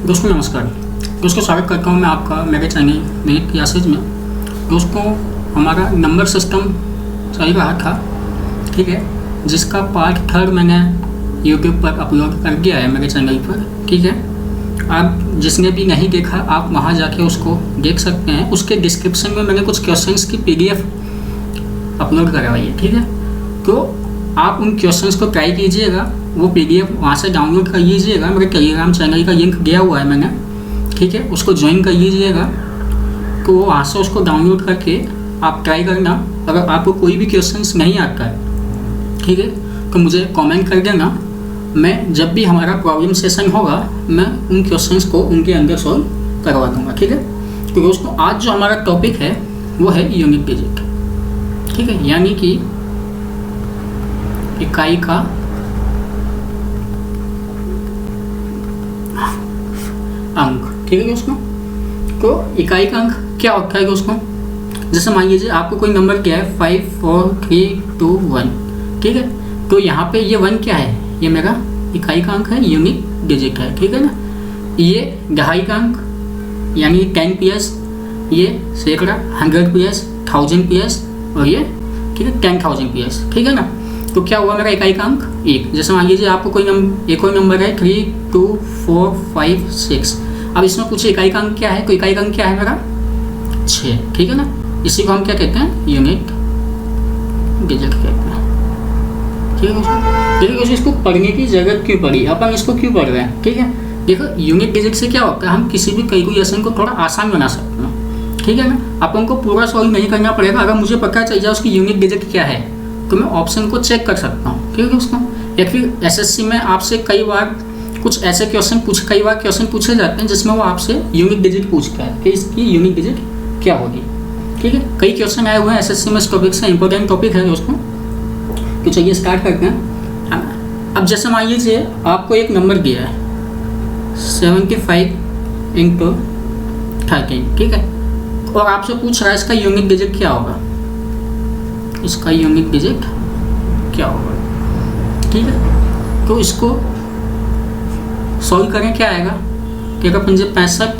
दोस्तों नमस्कार। दोस्तों स्वागत करता हूँ मैं आपका मेरे चैनल मिनिट क्लासेज में। दोस्तों हमारा नंबर सिस्टम चल रहा था, ठीक है, जिसका पार्ट 3 मैंने यूट्यूब पर अपलोड कर दिया है मेरे चैनल पर, ठीक है। आप जिसने भी नहीं देखा आप वहाँ जाके उसको देख सकते हैं। उसके डिस्क्रिप्शन में मैंने कुछ क्वेश्चंस की PDF अपलोड करवाई है, ठीक है। तो आप उन क्वेश्चंस को ट्राई कीजिएगा, वो PDF वहाँ से डाउनलोड कर लीजिएगा। मेरे टेलीग्राम चैनल का लिंक दिया हुआ है मैंने, ठीक है, उसको ज्वाइन कर लीजिएगा। तो वहाँ से उसको डाउनलोड करके आप ट्राई करना। अगर आपको कोई भी क्वेश्चंस नहीं आता है, ठीक है, तो मुझे कमेंट कर देना। मैं जब भी हमारा प्रॉब्लम सेशन होगा मैं उन क्वेश्चंस को उनके अंदर सॉल्व करवा दूँगा, ठीक है। तो दोस्तों आज जो हमारा टॉपिक है वो है यूनिट डिजिट, ठीक है, यानी कि इकाई का अंक, ठीक है दोस्तों। तो इकाई का अंक क्या होता है दोस्तों? जैसे मान लीजिए आपको कोई नंबर क्या है 5 4 3 2 1, ठीक है। तो यहाँ पे ये 1 क्या है? ये मेरा इकाई का अंक है, यूनिट डिजिट है, ठीक है ना। ये दहाई का अंक यानी 10 PS, ये सैकड़ा 100 PS, 1000 PS और ये, ठीक है, 10,000 PS, ठीक है ना। तो क्या हुआ मेरा इकाई का अंक 1। जैसे मान लीजिए आपको कोई एक और नंबर है 3 2 4 5 6। अब इसमें पूछे इकाई का अंक क्या है? तो इकाई का अंक क्या है मेरा 6, ठीक है ना। इसी को हम क्या कहते हैं? यूनिट डिजिट कहते हैं, ठीक है दोस्तों। देखिए इसको पढ़ने की जरूरत क्यों पड़ी, अपन इसको क्यों पढ़ रहे हैं, ठीक है। देखो यूनिट डिजिट से क्या होता है, हम किसी भी कैलकुलेशन को थोड़ा आसान बना सकते हैं, ठीक है ना। अपन को पूरा सॉल्व नहीं करना पड़ेगा। अगर मुझे पता चल जाए उसकी यूनिट डिजिट क्या है तो मैं ऑप्शन को चेक कर सकता हूँ, ठीक है दोस्तों। या फिर SSC में आपसे कई बार कुछ ऐसे क्वेश्चन पूछे जाते हैं जिसमें वो आपसे यूनिट डिजिट पूछता है कि इसकी यूनिट डिजिट क्या होगी, ठीक है। कई क्वेश्चन आए हुए हैं SSC में इस टॉपिक से, इंपॉर्टेंट टॉपिक है दोस्तों। तो चलिए स्टार्ट करते हैं। अब जैसे मान लीजिए आपको एक नंबर दिया है 75 × 13, ठीक है, और आपसे पूछ रहा है इसका यूनिट डिजिट क्या होगा, इसका यूनिट डिजिट क्या होगा, ठीक है। तो इसको सॉल्व करें, क्या आएगा? क्या 65,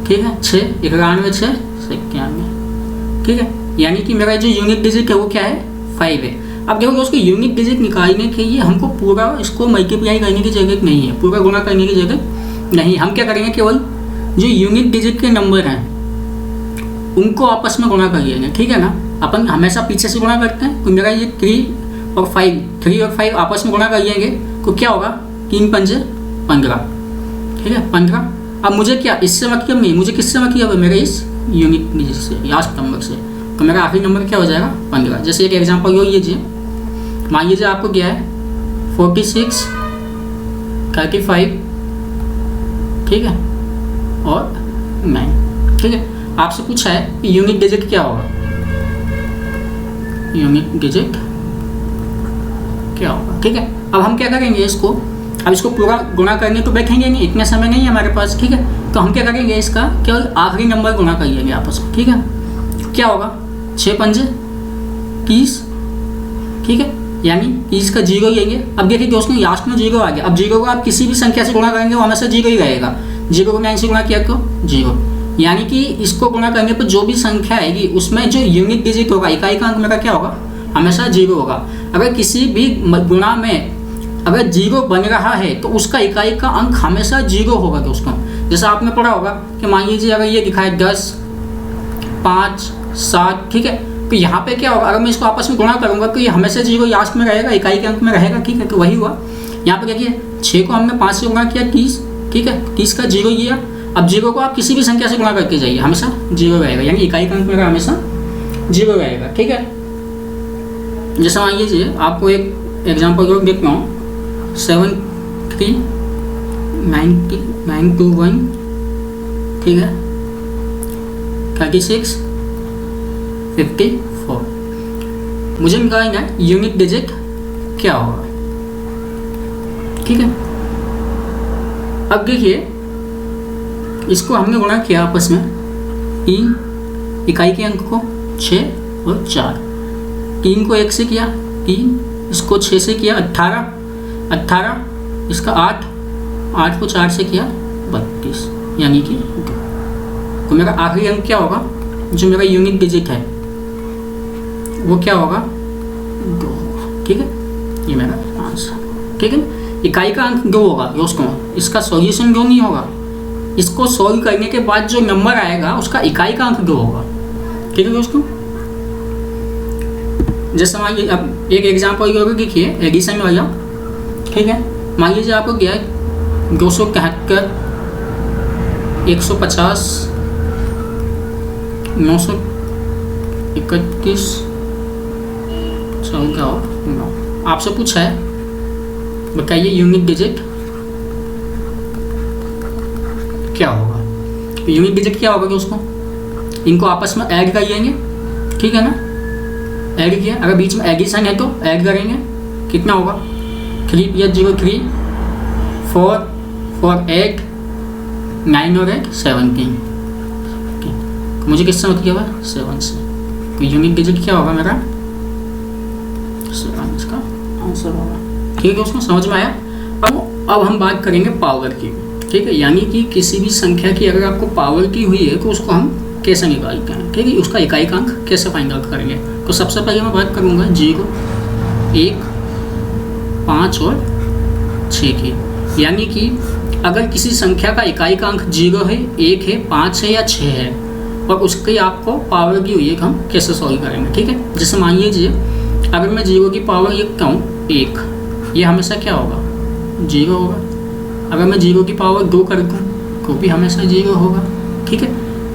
ठीक है, 6 91 6 91, ठीक है। यानी कि मेरा जो यूनिट डिजिट है वो क्या है 5 है। अब देखो दोस्तों यूनिट डिजिट निकालने के लिए हमको पूरा इसको मल्टीप्लाई करने की जरूरत नहीं है, पूरा गुणा करने की जरूरत नहीं। हम क्या करेंगे, केवल जो यूनिट डिजिट के नंबर हैं उनको आपस में गुणा कर लेंगे, ठीक है ना। अपन हमेशा पीछे से गुणा करते हैं। तो मेरा ये 3 और 5 आपस में गुणा कर लेंगे तो क्या होगा 3 पंजे 15, ठीक है, 15। अब मुझे क्या इससे मतलब नहीं, मुझे किससे मतलब है? मेरे इस यूनिट डिजिट से, लास्ट नंबर से। तो मेरा आखिरी नंबर क्या हो जाएगा 15। जैसे एक एग्जांपल लो लीजिए, मान लीजिए आपको क्या है 46 35, ठीक है, और 9, ठीक है। आपसे पूछा है यूनिट डिजिट क्या होगा, यूनिट डिजिट क्या होगा, ठीक है। अब हम क्या करेंगे इसको, अब इसको पूरा गुणा करने तो बैठेंगे नहीं, इतना समय नहीं है हमारे पास, ठीक है। तो हम क्या करेंगे, इसका केवल आखिरी नंबर गुणा कर लेंगे आपस में, ठीक है। क्या होगा 6 पंजे 30, ठीक है, यानी 30 का 0 लेंगे। अब देखिए दोस्तों लास्ट में 0 आ गया। अब 0 को आप किसी भी संख्या से गुणा करेंगे वो हमेशा 0 ही रहेगा। 0 को 9 से गुणा किया तो 0, यानी कि इसको गुणा करने पर जो भी संख्या आएगी उसमें जो यूनिट डिजिट होगा, इकाई का अंक मेरा क्या होगा, हमेशा 0 होगा। अगर किसी भी गुणा में अगर 0 बन रहा है तो उसका इकाई का अंक हमेशा 0 होगा दोस्तों। जैसा आपने पढ़ा होगा कि मान लीजिए अगर ये दिखाए 10 5 7, ठीक है, तो यहाँ पे क्या होगा, अगर मैं इसको आपस में गुणा करूँगा तो ये हमेशा 0 लास्ट में रहेगा, इकाई के अंक में रहेगा, ठीक है। तो वही हुआ यहाँ पे। देखिए 6 को हमने 5 से गुणा किया 30, ठीक है, 30 का 0 लिया। अब 0 को आप किसी भी संख्या से गुणा करके जाइए, हमेशा 0 रहेगा, यानी इकाई का अंक मेरा हमेशा 0 रहेगा, ठीक है। जैसे मान लीजिए आपको एक एग्जाम्पल जो देखता हूँ 7 3 9 2 1, ठीक है, 36 54। मुझे निकालना है यूनिट डिजिट क्या होगा, ठीक है। अब देखिए इसको हमने गुणा किया आपस में 3 इकाई के अंक को 6 और 4, 3 को 1 से किया 3, इसको 6 से किया 18, इसका 8 को 4 से किया 32 यानी कि 2। तो मेरा आखिरी अंक क्या होगा, जो मेरा यूनिक डिजिट है वो क्या होगा, 2 होगा। ठीक है, ये मेरा आंसर। ठीक है, इकाई का अंक 2 होगा दोस्तों, इसका सॉल्यूशन 2 नहीं होगा, इसको सॉल्व करने के बाद जो नंबर आएगा उसका इकाई का अंक 2 होगा। ठीक है दोस्तों, जैसे मान लीजिए अब एक एग्जाम्पल और देखिए एडिशन वाला। ठीक है, मान लीजिए आपको क्या है 271, 150, 931, 14 और 9 आपसे पूछा है, बताइए यूनिक डिजिट क्या होगा। यूनिक डिजिट क्या होगा दोस्तों, इनको आपस में ऐड कर लेंगे। ठीक है ना, ऐड किया, अगर बीच में एडिशन है तो ऐड करेंगे, कितना होगा 3 + 0 3, 4 4 8, 9 और 8 17। मुझे किससे होती है 7 से, तो यूनिक डिजिट क्या होगा मेरा 7 इसका आंसर होगा। ठीक है उसमें समझ में आया। अब हम बात करेंगे पावर की। ठीक है, यानी कि किसी भी संख्या की अगर आपको पावर की हुई है तो उसको हम कैसे निकालते हैं। ठीक है, उसका इकाई का अंक कैसे फाइंड आउट करेंगे। तो सबसे पहले मैं बात करूँगा 0, 1, 5 और 6 की। यानी कि अगर किसी संख्या का इकाई का अंक 0 है, 1 है, 5 है या 6 है और उसकी आपको पावर की हुई है, हम कैसे सॉल्व करेंगे। ठीक है, जैसे मान लीजिए अगर मैं 0 की पावर लिखता हूँ 1, ये हमेशा क्या होगा 0 होगा। अगर मैं 0 की पावर 2 कर दूँ तो भी हमेशा 0 होगा। ठीक है,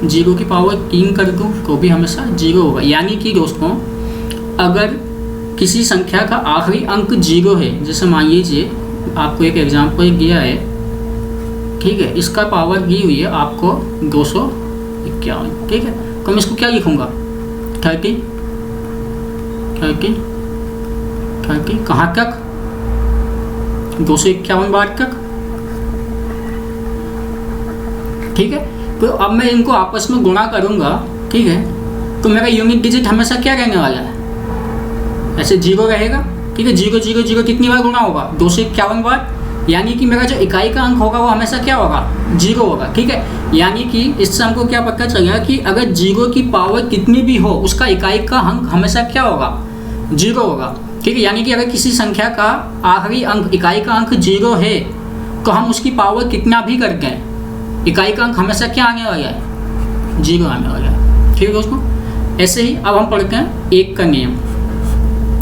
0 की पावर 3 कर दूँ तो भी हमेशा 0 होगा। यानी कि दोस्तों अगर किसी संख्या का आखिरी अंक 0 है, जैसे मान लीजिए आपको एक एग्जाम्पल दिया है। ठीक है, इसका पावर दी हुई है आपको 251। ठीक है, तो मैं इसको क्या लिखूँगा 30 कहाँ तक 251 बार तक। ठीक है, तो अब मैं इनको आपस में गुणा करूंगा। ठीक है, तो मेरा यूनिट डिजिट हमेशा क्या रहने वाला है, ऐसे 0 रहेगा। ठीक है, 0 0 0 कितनी बार गुणा होगा 251 बार। यानी कि मेरा जो इकाई का अंक होगा वो हमेशा क्या होगा 0 होगा। ठीक है, यानी कि इससे हमको क्या पता चलेगा कि अगर 0 की पावर कितनी भी हो उसका इकाई का अंक हमेशा क्या होगा 0 होगा। ठीक है, यानी कि अगर किसी संख्या का आखिरी अंक इकाई का अंक 0 है तो हम उसकी पावर कितना भी कर दें, इकाई का अंक हमेशा क्या आने वाला है 0 आने वाला है। ठीक है दोस्तों, ऐसे ही अब हम पढ़ते हैं 1 का नियम।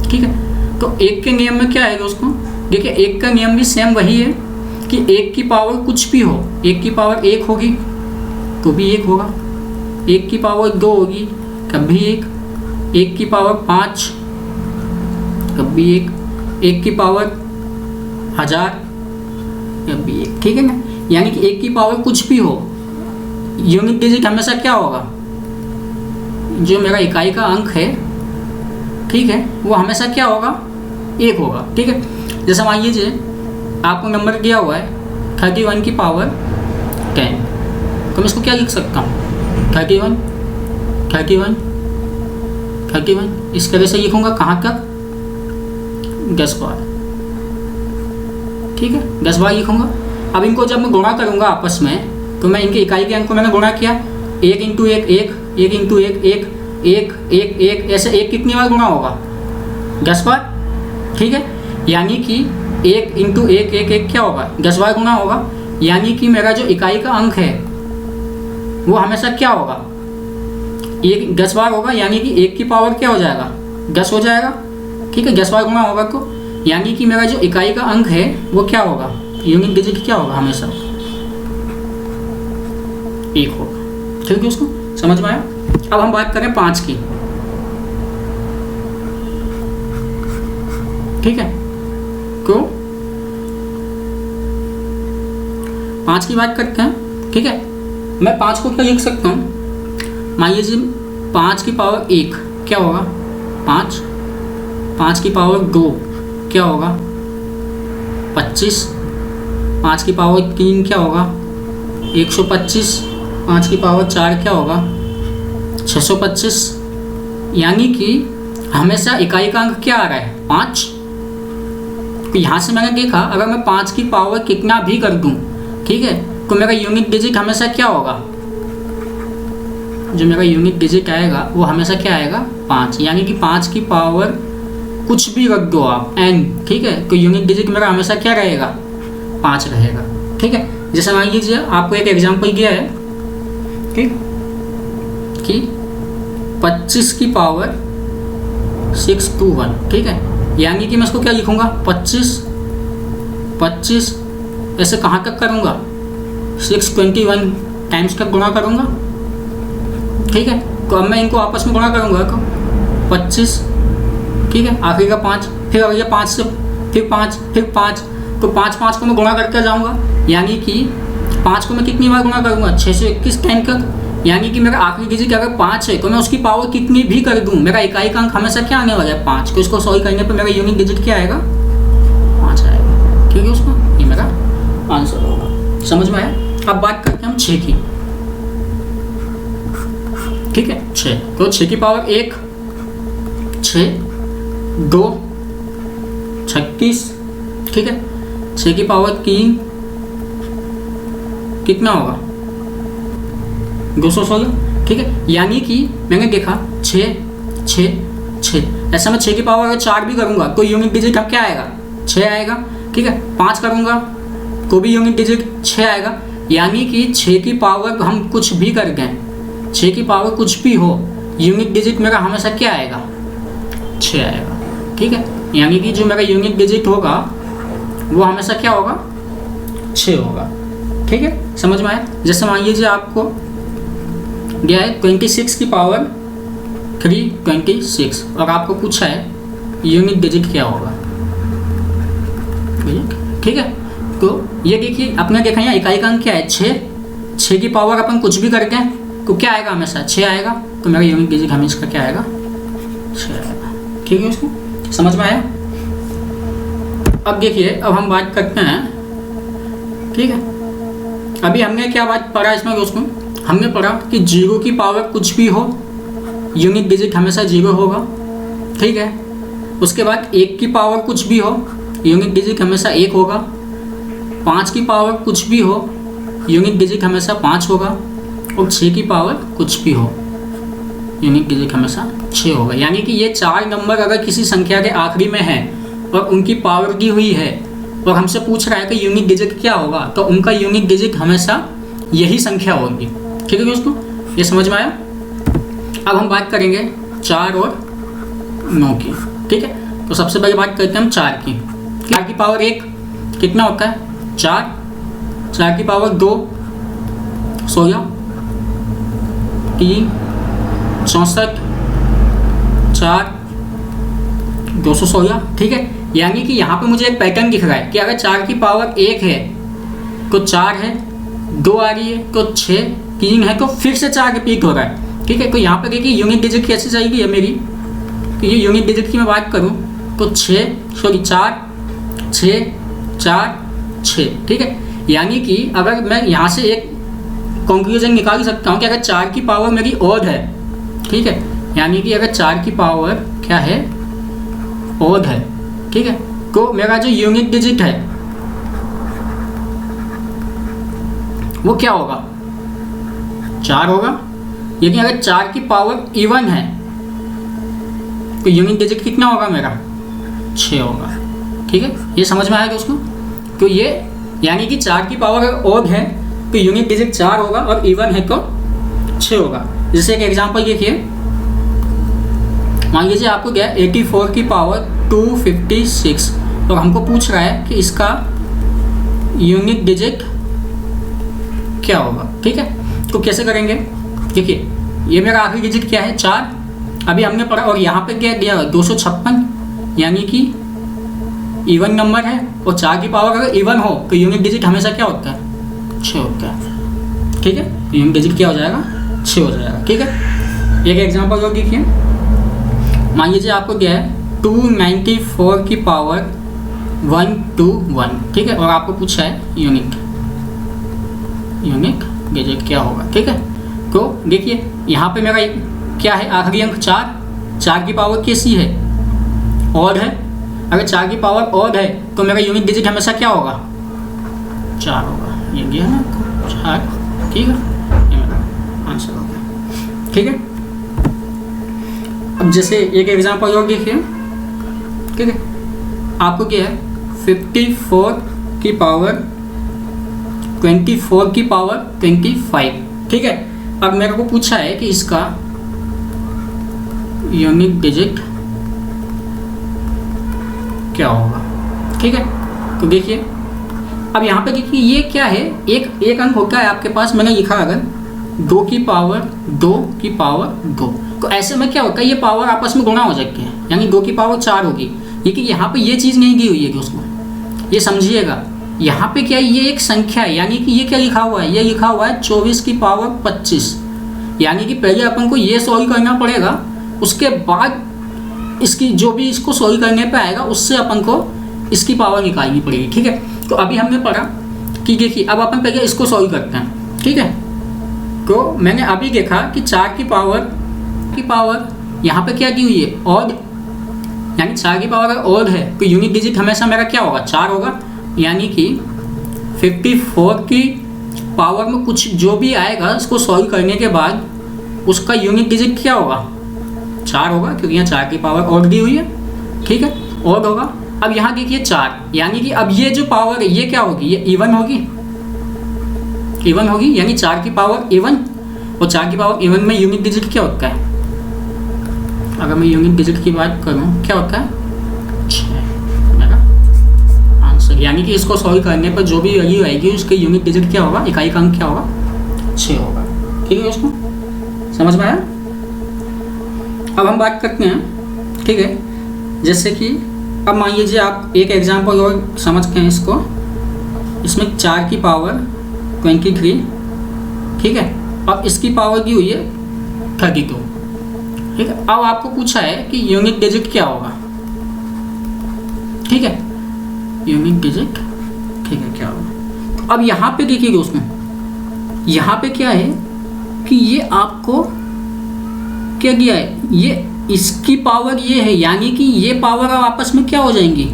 ठीक है, तो 1 के नियम में क्या है दोस्तों, देखिए 1 का नियम भी सेम वही है कि 1 की पावर कुछ भी हो, 1 की पावर 1 होगी तो भी 1 होगा, 1 की पावर 2 होगी तब भी 1, 1 की पावर 5 तब भी 1, 1 की पावर 1000 तब भी 1। ठीक है ना, यानी कि 1 की पावर कुछ भी हो, यूनिट डिजिट हमेशा क्या होगा, जो मेरा इकाई का अंक है ठीक है वो हमेशा क्या होगा 1 होगा। ठीक है, जैसे मान लीजिए आपको नंबर दिया हुआ है 31 की पावर 10, तो मैं इसको क्या लिख सकता हूँ 31 31 31 इस तरह से लिखूँगा कहाँ तक 10 बार। ठीक है, 10 बार लिखूँगा। अब इनको जब मैं गुणा करूँगा आपस में तो मैं इनके इकाई के अंक को मैंने गुणा किया 1 इंटू 1 1 1 इंटू 1 1 1 1 1 ऐसे 1 कितनी बार गुणा होगा 10 बार। ठीक है, यानी कि 1 इंटू 1 1 1 क्या होगा 10 बार गुणा होगा। यानी कि मेरा जो इकाई का अंक है वो हमेशा क्या होगा 10 बार होगा। यानी कि 1 की पावर क्या हो जाएगा 10 हो जाएगा। ठीक है, 10 बार गुणा होगा तो यानी कि मेरा जो इकाई का अंक है वो क्या होगा यूनिट डिजिट क्या होगा हमेशा 1 होगा। ठीक है, उसको समझ में आया। अब हम बात करें 5 की। ठीक है, तो 5 की बात करते हैं। ठीक है, मैं 5 को क्या लिख सकता हूँ, मान लीजिए 5 की पावर 1 क्या होगा 5, 5 की पावर 2 क्या होगा 25, 5 की पावर 3 क्या होगा 125, 5 की पावर 4 क्या होगा 625। यानी कि हमेशा इकाई का अंक क्या आ रहा है 5। तो यहाँ से मैंने देखा अगर मैं 5 की पावर कितना भी कर दूँ ठीक है तो मेरा यूनिक डिजिट हमेशा क्या होगा, जो मेरा यूनिक डिजिट आएगा वो हमेशा क्या आएगा 5, यानी कि 5 की पावर कुछ भी रख दो आप n, ठीक है, तो यूनिक डिजिट मेरा हमेशा क्या रहेगा 5 रहेगा, ठीक है। जैसे मान लीजिए आपको एक एग्जांपल दिया है, ठीक, कि 25 की पावर 621, ठीक है, यानी कि मैं इसको क्या लिखूंगा 25 ऐसे कहाँ तक करूँगा 621 टाइम्स तक गुणा करूँगा, ठीक है। तो अब मैं इनको आपस में गुणा करूँगा तो 25, ठीक है, आखिरी का 5, फिर अगर ये 5 से फिर 5 फिर 5, तो 5 को मैं गुणा करके जाऊँगा, यानी कि 5 को मैं कितनी बार गुणा करूँगा 621 टाइम तक, यानी कि मेरा आखिरी डिजिट अगर 5 है तो मैं उसकी पावर कितनी भी कर दूँ, मेरा इकाई का अंक हमेशा क्या आने वाला है 5, तो इसको सॉल्व करने पर मेरा यूनिक डिजिट क्या आएगा 5 आएगा, ठीक है। उसको ये मेरा आंसर होगा, समझ में आया। अब बात करते हैं हम 6 की, ठीक है, 6, तो 6 की पावर 1 6 2 36, ठीक है, 6 की पावर 3 कितना होगा 216, ठीक है, यानी कि मैंने देखा 6 6 6, ऐसा मैं 6 की पावर अगर 4 भी करूँगा तो यूनिट डिजिट अब क्या आएगा 6 आएगा, ठीक है, 5 करूँगा तो भी यूनिट डिजिट 6 आएगा, यानी कि 6 की पावर हम कुछ भी कर दें, 6 की पावर कुछ भी हो, यूनिट डिजिट मेरा हमेशा क्या आएगा 6 आएगा, ठीक है, यानी कि जो मेरा यूनिक डिजिट होगा वो हमेशा क्या होगा 6 होगा, ठीक है, समझ में आया। जैसे मान लीजिए आपको दिया है 26 की पावर 326 और आपको पूछा है यूनिक डिजिट क्या होगा, ठीक है, तो ये देखिए अपने देखा यहाँ इकाई का अंक क्या है 6 की पावर अपन कुछ भी करके तो क्या आएगा हमेशा 6 आएगा, तो मेरा यूनिक डिजिट हमेशा क्या आएगा 6 आएगा, ठीक है, उसको समझ में आया। अब देखिए अब हम बात करते हैं, ठीक है, अभी हमने क्या बात पढ़ा इसमें दोस्तों, हमने पढ़ा कि 0 की पावर कुछ भी हो यूनिक डिजिट हमेशा 0 होगा, ठीक है, उसके बाद 1 की पावर कुछ भी हो यूनिक डिजिट हमेशा 1 होगा, 5 की पावर कुछ भी हो यूनिक डिजिट हमेशा 5 होगा, और 6 की पावर कुछ भी हो यूनिक डिजिट हमेशा 6 होगा, यानी कि ये 4 नंबर अगर किसी संख्या के आखिरी में है और उनकी पावर दी हुई है और हमसे पूछ रहा है कि यूनिक डिजिट क्या होगा, तो उनका यूनिक डिजिट हमेशा यही संख्या होगी, ठीक है दोस्तों, ये समझ में आया। अब हम बात करेंगे 4 और 9 की, ठीक है, तो सबसे पहले बात करते हैं हम 4 की। 4 की पावर 1 कितना होता है 4 की पावर 2 16, 3 64, 4 216, ठीक है, यानी कि यहाँ पे मुझे एक पैटर्न दिख रहा है कि अगर 4 की पावर 1 है तो 4 है, 2 आ रही है तो 6, 3 है तो फिर से 4 रिपीट हो रहा है, ठीक है, तो यहाँ पे देखिए यूनिट डिजिट कैसे जाएगी है मेरी, तो ये यूनिट डिजिट की मैं बात करूँ तो 4 6 4 6, ठीक है, यानी कि अगर मैं यहाँ से एक कंक्लूजन निकाल सकता हूँ कि अगर 4 की पावर मेरी ऑड है, ठीक है, यानी कि अगर 4 की पावर क्या है ऑड है, ठीक है, तो मेरा जो यूनिट डिजिट है वो क्या होगा 4 होगा, लेकिन अगर 4 की पावर इवन है तो यूनिट डिजिट कितना होगा मेरा 6 होगा, ठीक है, ये समझ में आया दोस्तों। तो ये यानी कि 4 की पावर अगर ऑड है तो यूनिट डिजिट 4 होगा और इवन है तो 6 होगा। जैसे एक एग्जांपल देखिए, मान लीजिए आपको क्या 84 की पावर 256 और हमको पूछ रहा है कि इसका यूनिट डिजिट क्या होगा, ठीक है, तो कैसे करेंगे, देखिए ये मेरा आखिरी डिजिट क्या है 4, अभी हमने पढ़ा, और यहाँ पे क्या दिया 256, यानी कि इवन नंबर है और 4 की पावर अगर इवन हो तो यूनिट डिजिट हमेशा क्या होता है 6 होता है, ठीक है, यूनिट डिजिट क्या हो जाएगा 6 हो जाएगा, ठीक है। एक एग्जांपल और देखिए, मान लीजिए आपको क्या है 294 की पावर 121, ठीक है, और आपको पूछा है यूनिट डिजिट क्या होगा, ठीक है, तो देखिए यहाँ पे मेरा क्या है आखिरी अंक 4 की पावर कैसी है ऑड है, अगर 4 की पावर ऑड है तो मेरा यूनिट डिजिट हमेशा क्या होगा 4 होगा, ये है ना आपको, 4, ठीक है, ये मेरा आंसर हो गया। ठीक है, अब जैसे एक एग्जाम्पल और देखिए। ठीक है, आपको क्या है 54 की पावर 24 की पावर 25। ठीक है, अब मेरे को पूछा है कि इसका यूनिक डिजिट क्या होगा। ठीक है, तो देखिए अब यहाँ पे देखिए ये क्या है, एक अंक होता है आपके पास, मैंने लिखा अगर 2 की पावर 2 की पावर 2, तो ऐसे में क्या होता है ये पावर आपस में गुणा हो जाती है, यानी 2 की पावर 4 होगी। लेकिन यहाँ पे ये चीज़ नहीं दी हुई है दोस्तों, ये समझिएगा। यहाँ पे क्या है, ये एक संख्या है, यानी कि ये क्या लिखा हुआ है, ये लिखा हुआ है 24 की पावर 25, यानी कि पहले अपन को ये सॉल्व करना पड़ेगा, उसके बाद इसकी जो भी इसको सॉल्व करने पे आएगा उससे अपन को इसकी पावर निकालनी पड़ेगी। ठीक है, तो अभी हमने पढ़ा कि देखिए अब अपन पहले इसको सॉल्व करते हैं। ठीक है, तो मैंने अभी देखा कि 4 की पावर यहाँ पे क्या दी हुई है, ऑड, यानी 4 की पावर अगर ऑड है तो यूनिट डिजिट हमेशा मेरा क्या होगा, 4 होगा। यानी कि 54 की पावर में कुछ जो भी आएगा उसको सॉल्व करने के बाद उसका यूनिट डिजिट क्या होगा, 4 होगा, क्योंकि यहाँ 4 की पावर ऑड दी हुई है। ठीक है, ऑड होगा। अब यहाँ देखिए 4, यानी कि अब ये जो पावर है ये क्या होगी, ये इवन होगी, इवन होगी, यानी 4 की पावर इवन, और 4 की पावर इवन में यूनिट डिजिट क्या होता है, अगर मैं यूनिट डिजिट की बात करूँ क्या होता है 6 मेरा आंसर। यानी कि इसको सॉल्व करने पर जो भी वैल्यू आएगी उसके यूनिट डिजिट क्या होगा, इकाई का अंक क्या होगा, 6 होगा। ठीक है दोस्तों, समझ में आया। अब हम बात करते हैं। ठीक है, जैसे कि अब मान लीजिए आप एक एग्जांपल और समझते हैं इसको, इसमें 4 की पावर 23, ठीक है, अब इसकी पावर दी हुई है 32। ठीक है, अब आपको पूछा है कि यूनिट डिजिट क्या होगा। ठीक है, यूनिट डिजिट, ठीक है, क्या होगा। अब यहाँ पे देखिए दोस्तों, यहाँ पे क्या है कि ये आपको क्या दिया है, ये इसकी पावर ये है, यानी कि ये पावर अब आपस में क्या हो जाएंगी,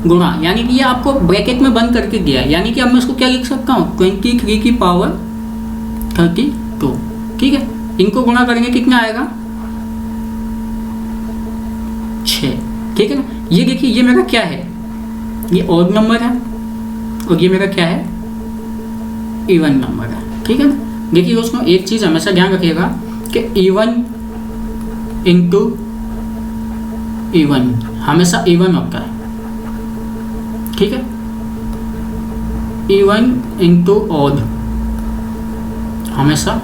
गुणा, यानी कि ये आपको ब्रैकेट में बंद करके दिया है। यानी कि अब मैं इसको क्या लिख सकता हूँ, 23 की पावर 32। ठीक है, इनको गुणा करेंगे कितना आएगा, 6। ठीक है ना, ये देखिए ये मेरा क्या है, ये ऑड नंबर है, और ये मेरा क्या है, इवन नंबर है। ठीक है ना, देखिए दोस्तों एक चीज़ हमेशा ध्यान रखिएगा कि इवन इंटू इवन हमेशा इवन होता है। ठीक है, इवन इंटू ऑड हमेशा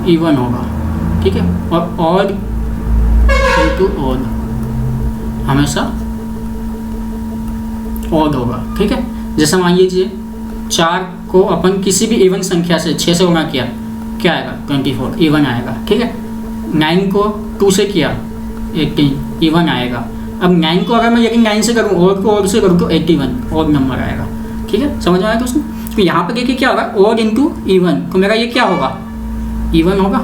इवन होगा। ठीक है, और ऑड इंटू ऑड हमेशा ऑड होगा। ठीक है, जैसे मान लीजिए 4 को अपन किसी भी इवन संख्या से 6 से गुणा किया, क्या आएगा, 24, इवन आएगा। ठीक है, 9 को 2 से किया 18, इवन आएगा। अब 9 को अगर मैं लेकिन 9 से करूँ, और को और से करूँ तो 81 ऑड नंबर आएगा। ठीक है, समझ में आया दोस्तों। तो यहाँ पे देखिए क्या होगा, ऑड इंटू इवन, तो मेरा ये क्या होगा, इवन होगा।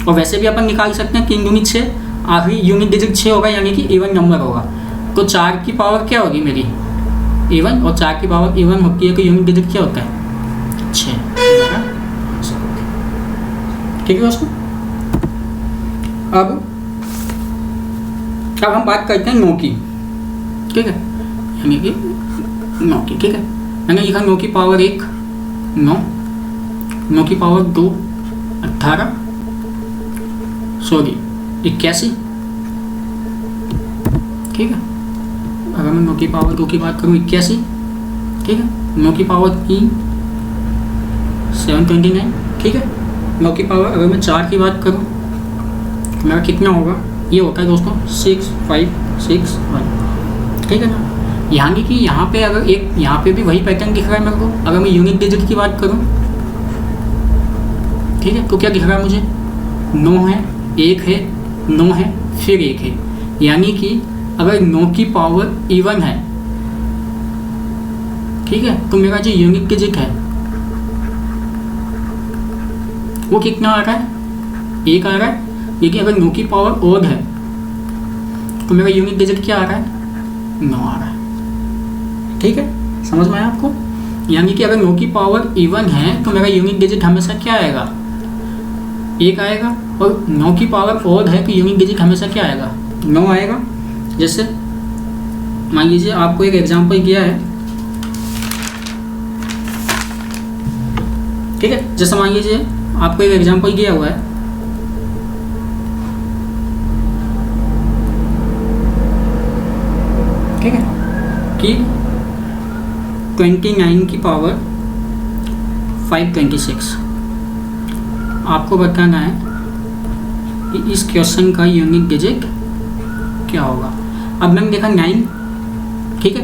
और वैसे भी अपन निकाल सकते हैं 3 दूनी 6, आखिरी यूनिट डिजिट 6 होगा, यानी कि इवन नंबर होगा। तो 4 की पावर क्या होगी मेरी, इवन, और 4 की पावर इवन होती है तो यूनिट डिजिट क्या होता है, 6। ठीक है दोस्तों, अब हम बात करते हैं 9 की। ठीक है, यानी कि 9 की। ठीक है, मैंने लिखा 9 की पावर 1 9, 9 की पावर 2 18, सॉरी 81। ठीक है, अगर मैं 9 की पावर 2 की बात करूँ 81। ठीक है, 9 की पावर 3 729। ठीक है, 9 की पावर अगर मैं 4 की बात करूँ तो मेरा कितना होगा, ये होता है दोस्तों 6561। ठीक है ना, यानी कि यहाँ पे अगर एक यहाँ पे भी वही पैटर्न दिख रहा है मेरे को। अगर मैं यूनिट डिजिट की बात करूँ, ठीक है, तो क्या दिख रहा है मुझे, 9 है, 1 है, 9 है, फिर 1 है। यानी कि अगर 9 की पावर इवन है, ठीक है, तो मेरा जो यूनिट डिजिट है वो कितना आ रहा है, 1 आ रहा है। लेकिन अगर 9 की पावर ऑड है तो मेरा यूनिट डिजिट क्या आ रहा है, 9 आ रहा है। ठीक है, समझ में आया आपको। यानी कि अगर 9 की पावर इवन है तो मेरा यूनिट डिजिट हमेशा क्या आएगा, 1 आएगा। और 9 की पावर ऑड है तो यूनिट डिजिट हमेशा क्या आएगा, 9 आएगा। जैसे मान लीजिए आपको एक एग्जांपल किया है, ठीक है। जैसे मान लीजिए आपको एक एग्जांपल दिया हुआ है, ठीक है, कि 29 की पावर 526 आपको बताना है कि इस क्वेश्चन का यूनिट डिजिट क्या होगा। अब मैंने देखा 9, ठीक है,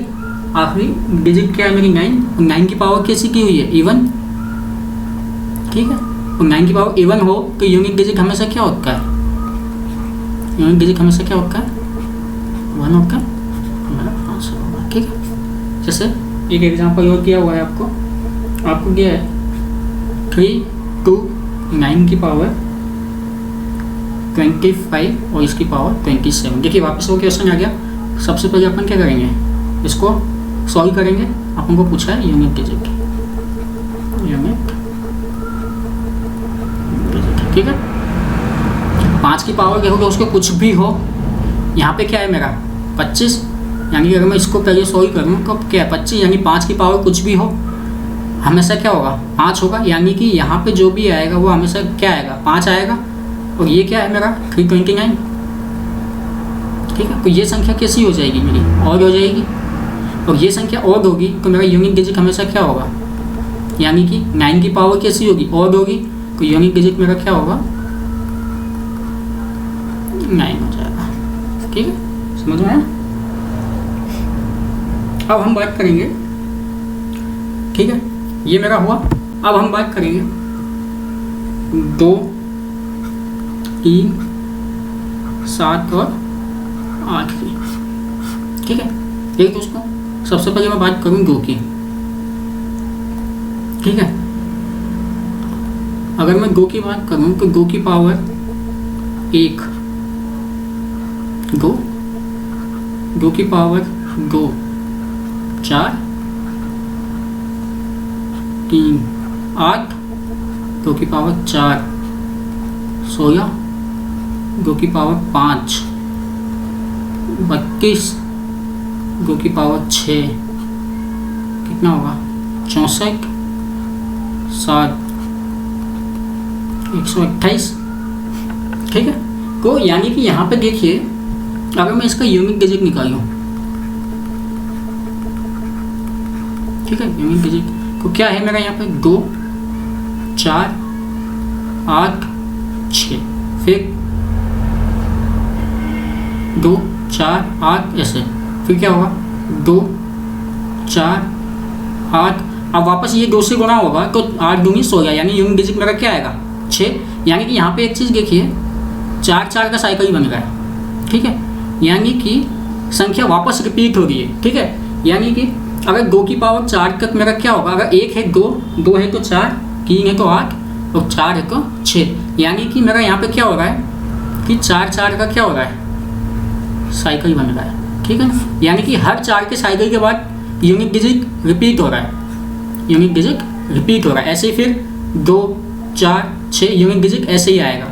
आखिरी डिजिट क्या है मेरी 9, और 9 की पावर कैसी की हुई है, इवन, ठीक है। और 9 की पावर इवन हो तो यूनिट डिजिट हमेशा क्या होता है, यूनिट डिजिट हमेशा क्या होता है, 1 होता है, हमारा आंसर होगा, ठीक है। जैसे एक एग्जांपल और किया हुआ है आपको क्या है 3 to 9 की पावर 25 और इसकी पावर 27। देखिए वापस वो क्वेश्चन आ गया। सबसे पहले अपन क्या करेंगे, इसको सॉल्व करेंगे। अपन को पूछा है यूनिट डिजिट, ठीक है। 5 की पावर देखोगे उसको कुछ भी हो, यहाँ पे क्या है मेरा 25, यानी कि अगर मैं इसको पहले सॉल्व करूँ तो क्या है 25, यानी 5 की पावर कुछ भी हो हमेशा क्या होगा, 5 होगा। यानी कि यहाँ पे जो भी आएगा वो हमेशा क्या आएगा, 5 आएगा। और ये क्या है मेरा 329, ठीक है। तो ये संख्या कैसी हो जाएगी मेरी, और हो जाएगी। और ये संख्या और होगी तो मेरा यूनिट डिजिट हमेशा क्या होगा, यानी कि 9 की पावर कैसी होगी, और होगी, तो यूनिट डिजिट मेरा क्या होगा 9 हो जाएगा, ठीक है। समझ में आया। अब हम बात करेंगे, ठीक है, ये मेरा हुआ। अब हम बात करेंगे 2, 3, 7 और 8 की, ठीक है। एक दोस्तों सबसे पहले मैं बात करूँ 2 की, ठीक है। अगर मैं 2 की बात करूँ तो 2 की पावर 1, 2 की पावर 2, 4, 3, 8, 2 की पावर 4, 16, 2 की पावर 5, 32, 2 की पावर 6, कितना होगा 64, 7, 128, ठीक है। तो यानी कि यहाँ पे देखिए अगर मैं इसका यूनिट डिजिट निकालूं, ठीक है, यूनिट डिजिट तो क्या है मेरा यहाँ पे 2, 4, 8, 6, फिर 2, 4, 8 ऐसे, फिर क्या होगा 2, 4, 8। अब वापस ये 2 से गुणा होगा तो 8 दूनी 16, यानी यूनिट डिजिट मेरा क्या आएगा 6। यानी कि यहाँ पे एक चीज़ देखिए 4, 4 का साइकिल ही बन रहा है, ठीक है। यानी कि संख्या वापस रिपीट हो रही है, ठीक है। यानी कि अगर 2 की पावर 4 तक मेरा क्या होगा, अगर 1 है 2, 2 है तो 4, 3 है तो 8 और 4 है तो 6। यानी कि मेरा यहाँ पे क्या हो रहा है कि 4, 4 का क्या हो रहा है, साइकिल बन रहा है, ठीक है। यानी कि हर 4 के साइकिल के बाद यूनिट डिजिट रिपीट हो रहा है, यूनिट डिजिट रिपीट हो रहा है। ऐसे ही फिर 2, 4, 6 यूनिट डिजिट ऐसे ही आएगा,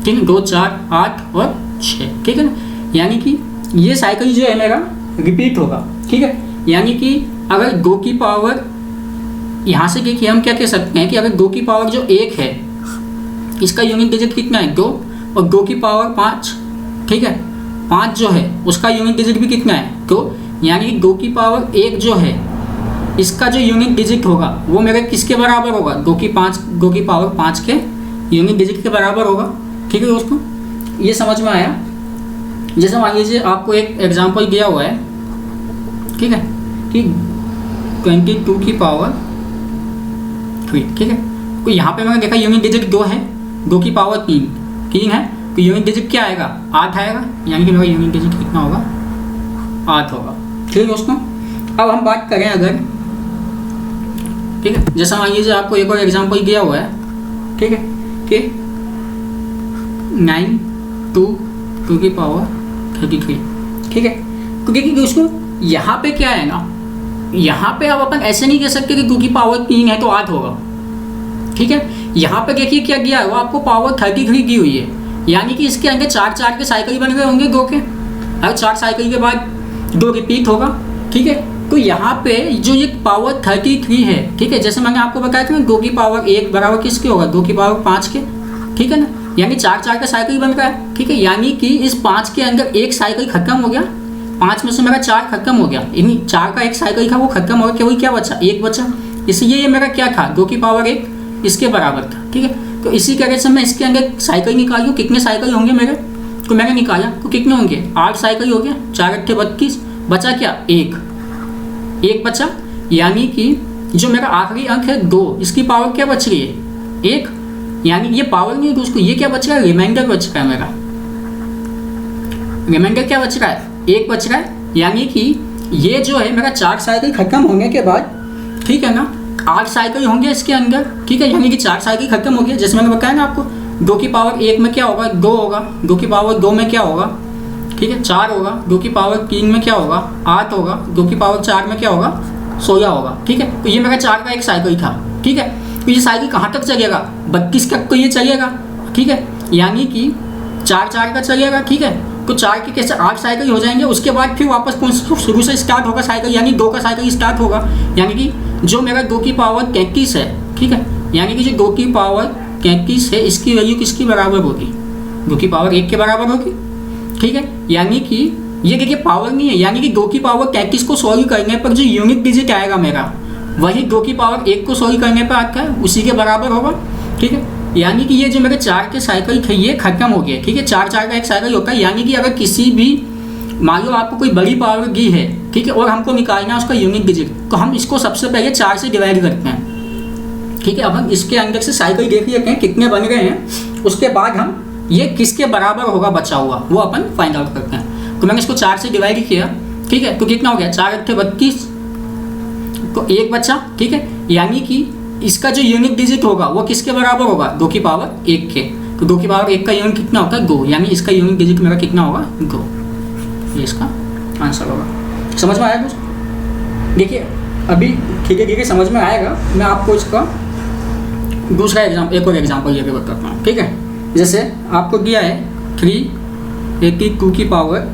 ठीक है, 2, 4, 8 और 6, ठीक है ना। यानी कि ये साइकिल जो है मेरा रिपीट होगा, ठीक है। यानी कि अगर 2 की पावर, यहाँ से देखिए हम क्या कह सकते हैं कि अगर 2 की पावर जो 1 है इसका यूनिट डिजिट कितना है 2, और 2 की पावर 5, ठीक है, 5 जो है उसका यूनिट डिजिट भी कितना है 2। यानी कि 2 की पावर 1 जो है इसका जो यूनिट डिजिट होगा वो मेरे किसके बराबर होगा, 2 की पावर 5 के यूनिट डिजिट के बराबर होगा, ठीक है दोस्तों। ये समझ में आया। जैसे मान लीजिए आपको एक एग्जांपल दिया हुआ है, ठीक है, कि 22 की पावर 3, ठीक है। तो यहाँ पे मैंने देखा यूनिट डिजिट 2 है, 2 की पावर 3 है, तो यूनिट डिजिट क्या आएगा 8 आएगा। यानी कि मेरा यूनिट डिजिट कितना होगा 8 होगा, ठीक है दोस्तों। अब हम बात करें अगर, ठीक है, जैसा मान लीजिए आपको एक और एग्जांपल दिया हुआ है, ठीक है, कि 9, 2 की पावर 33, ठीक है। तो देखिए दोस्तों यहाँ पे क्या है ना, यहाँ पे अब अपन ऐसे नहीं कह सकते कि 2 की पावर 3 है तो 8 होगा, ठीक है। यहाँ पे देखिए क्या दिया है, वो आपको पावर 33 दी हुई है, यानी कि इसके अंदर 4 के साइकिल बन गए होंगे 2 के, हर 4 साइकिल के बाद 2 रिपीट होगा, ठीक है। तो यहाँ पे जो ये पावर 33 है, ठीक है, जैसे मैंने आपको बताया था ना 2 की पावर 1 बराबर किसके होगा, 2 की पावर 5 के, ठीक है ना, यानी 4 का साइकिल बन रहा है, ठीक है। यानी कि इस 5 के अंदर एक साइकिल खत्म हो गया, 5 में से मेरा 4 खत्म हो गया, यानी 4 का एक साइकिल था वो खत्म हो गया, केवल क्या बचा, 1 बचा, इसलिए ये मेरा क्या था, 2 की पावर 1 इसके बराबर था, ठीक है। तो इसी तरह से मैं इसके अंदर साइकिल निकालूँ, कितने साइकिल होंगे मेरे, तो मैंने निकाला तो कितने होंगे, 8 साइकिल हो गया, 4 × 8 = 32, बचा क्या, 1 बचा, यानी कि जो मेरा आखिरी अंक है 2, इसकी पावर क्या बच रही है, 1, यानी ये पावर नहीं है दोस्तों, ये क्या बच रहा है, रिमाइंडर बच रहा है मेरा, रिमाइंडर क्या बच रहा है, 1 बच रहा है, यानी कि ये जो है मेरा 4 साइकिल खत्म होने के बाद, ठीक है ना, 8 साइकिल होंगे इसके अंदर, ठीक है, यानी कि 4 साइकिल खत्म हो गया, जैसे मैंने बताया ना आपको, 2 की पावर 1 में क्या होगा, 2 होगा, 2 की पावर 2 में क्या होगा, ठीक है, 4 होगा, 2 की पावर 3 में क्या होगा, 8 होगा, 2 की पावर 4 में क्या होगा, 16 होगा, ठीक है। तो ये मेरा 4 का एक साइकिल था, ठीक है। तो ये साइकिल कहाँ तक चलेगा, 32 तक तो ये चलेगा, ठीक है, यानी कि 4 का चलेगा, ठीक है। तो 4 के कैसे 8 साइकिल हो जाएंगे, उसके बाद फिर वापस कौन शुरू से स्टार्ट होगा साइकिल, यानी 2 का साइकिल स्टार्ट होगा, यानी कि जो मेरा 2 की पावर 33 है, ठीक है, यानी कि जो 2 की पावर 33 है इसकी वैल्यू किसकी बराबर होगी, 2 की पावर 1 के बराबर होगी, ठीक है। यानी कि ये देखिए पावर नहीं है, यानी कि 2 की पावर 33 को सॉल्व करने पर जो यूनिट डिजिट आएगा मेरा, वही 2 की पावर 1 को सॉल्व करने पर आता है, उसी के बराबर होगा, ठीक है। यानी कि ये जो मेरे 4 के साइकिल थे ये खत्म हो गए, ठीक है, 4 का एक साइकिल होता है, यानी कि अगर किसी भी मान लो आपको कोई बड़ी पावर दी है, ठीक है, और हमको निकालना है उसका यूनिट डिजिट, तो हम इसको सबसे पहले 4 से डिवाइड करते हैं, ठीक है। अब हम इसके अंदर से साइकिल देख लेते हैं कितने बन गए हैं, उसके बाद हम ये किसके बराबर होगा बचा हुआ वो अपन फाइंड आउट करते हैं। तो मैंने इसको 4 से डिवाइड किया, ठीक है, तो कितना हो गया, 4 × 8 = 32, तो 1 बचा, ठीक है, यानी कि इसका जो यूनिट डिजिट होगा वो किसके बराबर होगा, 2 की पावर 1 के, तो 2 की पावर 1 का यूनिट कितना होता है, 2, यानी इसका यूनिट डिजिट मेरा कितना होगा, 2, ये इसका आंसर होगा। समझ में आया कुछ, देखिए अभी धीरे धीरे समझ में आएगा, मैं आपको इसका दूसरा एग्जाम्पल, एक और एग्जाम्पल लेके बताता हूँ, ठीक है। जैसे आपको दिया है 382 की पावर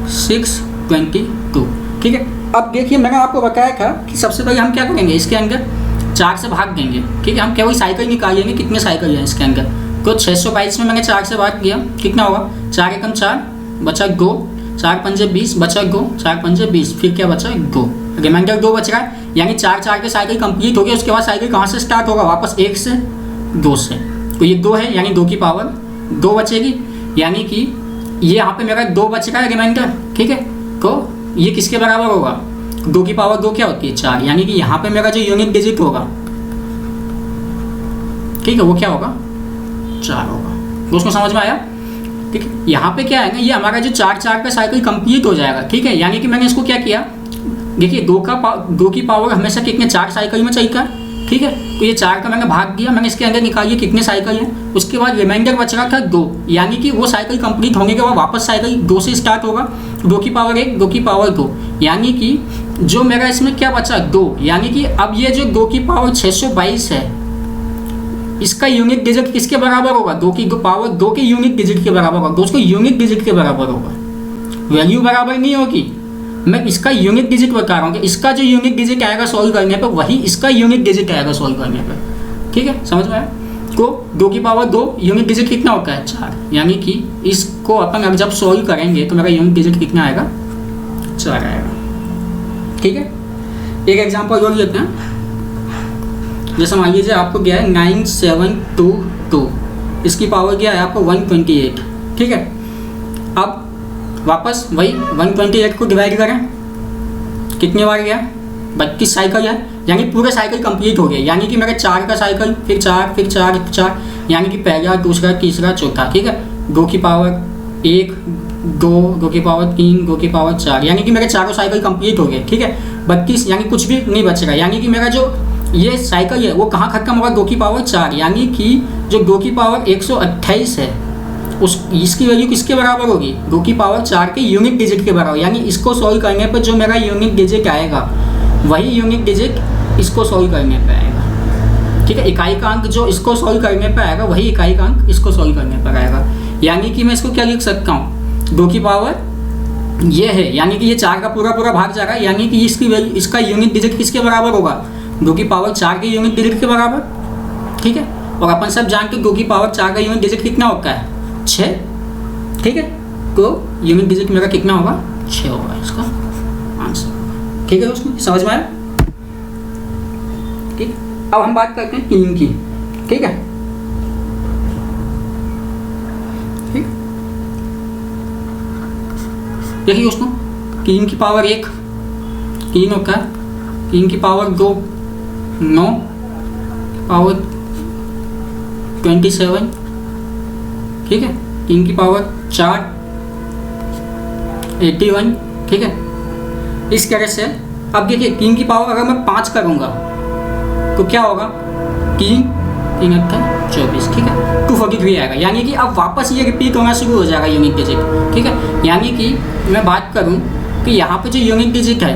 622, ठीक है। अब देखिए मैंने आपको बताया था कि सबसे पहले हम क्या करेंगे, इसके अंदर 4 से भाग देंगे, ठीक है, हम केवल साइकिल निकालेंगे, कितने साइकिल हैं इसके अंदर, तो 622 में मैंने 4 से भाग किया, कितना होगा, 4 × 4 बचा 2, 4 × 5 = 20 बचा 2, 4 × 5 = 20, फिर क्या बचा 2, रिमाइंडर 2 बच रहा है, यानी 4 के साइकिल कंप्लीट हो गया, उसके बाद साइकिल कहाँ से स्टार्ट होगा, वापस 1 से 2 से, तो ये 2 है, यानी 2 की पावर 2 बचेगी, यानी कि ये यहाँ पे मेरा 2 बच रहा है रिमाइंडर, ठीक है। तो ये किसके बराबर होगा, 2 की पावर 2 क्या होती है, 4, यानी कि यहाँ पे मेरा जो यूनिट डिजिट होगा, ठीक है, वो क्या होगा, 4 होगा। दोस्तों समझ में आया, ठीक है। यहाँ पे क्या है ना, ये हमारा जो 4 का साइकिल कंप्लीट हो जाएगा, ठीक है, यानी कि मैंने इसको क्या किया, देखिए 2 की पावर हमेशा कितने 4 साइकिल में चाहिए, ठीक है, तो ये 4 का मैंने भाग दिया, मैंने इसके अंदर निकालिए कितने साइकिल हैं, उसके बाद रिमाइंडर बच रहा था 2, यानी कि वो साइकिल कंप्लीट होने के बाद वापस साइकिल 2 से स्टार्ट होगा, 2 की पावर 1, 2 की पावर 2, यानी कि जो मेरा इसमें क्या बचा 2, यानी कि अब ये जो 2 की पावर 622 है इसका यूनिट डिजिट किसके बराबर होगा, 2 की पावर 2 के यूनिट डिजिट के बराबर होगा, दोस्तों यूनिट डिजिट के बराबर होगा, वैल्यू बराबर नहीं होगी, मैं इसका यूनिट डिजिट बता रहा हूँ कि इसका जो यूनिट डिजिट आएगा सॉल्व करने पर वही इसका यूनिट डिजिट आएगा सॉल्व करने पर, ठीक है, समझ में आया। तो 2 की पावर 2 यूनिट डिजिट कितना होता है, 4, यानी कि इसको अपन अब जब सॉल्व करेंगे तो मेरा यूनिट डिजिट कितना आएगा, 4 आएगा, ठीक है। एक एग्जाम्पल और लेते हैं, जैसे मान लीजिए आपको क्या है 9722, इसकी पावर क्या है आपको 128, ठीक है। अब वापस वही 128 को डिवाइड करें, कितने बार गया, 32 साइकिल है, यानी पूरे साइकिल कंप्लीट हो गए, यानी कि मेरा 4 का साइकिल, फिर 4, फिर 4, फिर 4, यानी कि पहला, दूसरा, तीसरा, चौथा, ठीक है। 2 की पावर 1, 2, 2 की पावर 3, 2 की पावर 4, यानी कि मेरे चारों साइकिल कंप्लीट हो गए, ठीक है। 32, यानी कुछ भी नहीं बच रहा, यानी कि मेरा जो ये साइकिल है वो कहाँ खत्म होगा, 2 की पावर 4, यानी कि जो 2 की पावर 128 है, उस इसकी वैल्यू किसके बराबर होगी, 2 की पावर 4 के यूनिट डिजिट के बराबर। यानी इसको सॉल्व करने पर जो मेरा यूनिट डिजिट आएगा वही यूनिट डिजिट इसको सॉल्व करने पे आएगा। ठीक है, इकाई का अंक जो इसको सॉल्व करने पे आएगा वही इकाई का अंक इसको सॉल्व करने पर आएगा। यानी कि मैं इसको क्या लिख सकता हूँ, 2 की पावर ये है, यानी कि ये 4 का पूरा पूरा भाग जा रहा है, यानी कि इसकी वैल्यू इसका यूनिट डिजिट किसके बराबर होगा, 2 की पावर 4 के यूनिट डिजिट के बराबर। ठीक है, और अपन सब जानते हैं 2 की पावर 4 का यूनिट डिजिट कितना होता है, 6। ठीक है, तो यूनिट डिजिट मेरा कितना होगा, 6 होगा इसका आंसर। ठीक है दोस्तों, समझ में आया। ठीक, अब हम बात करते हैं 3 की। ठीक है, ठीक, देखिए दोस्तों 3 की पावर 1 3 होता है, 3 की पावर 2 9, पावर 27। ठीक है, 3 की पावर 4 81। ठीक है, इस तरह से अब देखिए 3 की पावर अगर मैं 5 करूँगा तो क्या होगा, 3 3 24। ठीक है, 243 आएगा। यानी कि अब वापस ये रिपीट होना शुरू हो जाएगा यूनिट डिजिट। ठीक है, यानी कि मैं बात करूं कि यहाँ पे जो यूनिट डिजिट है,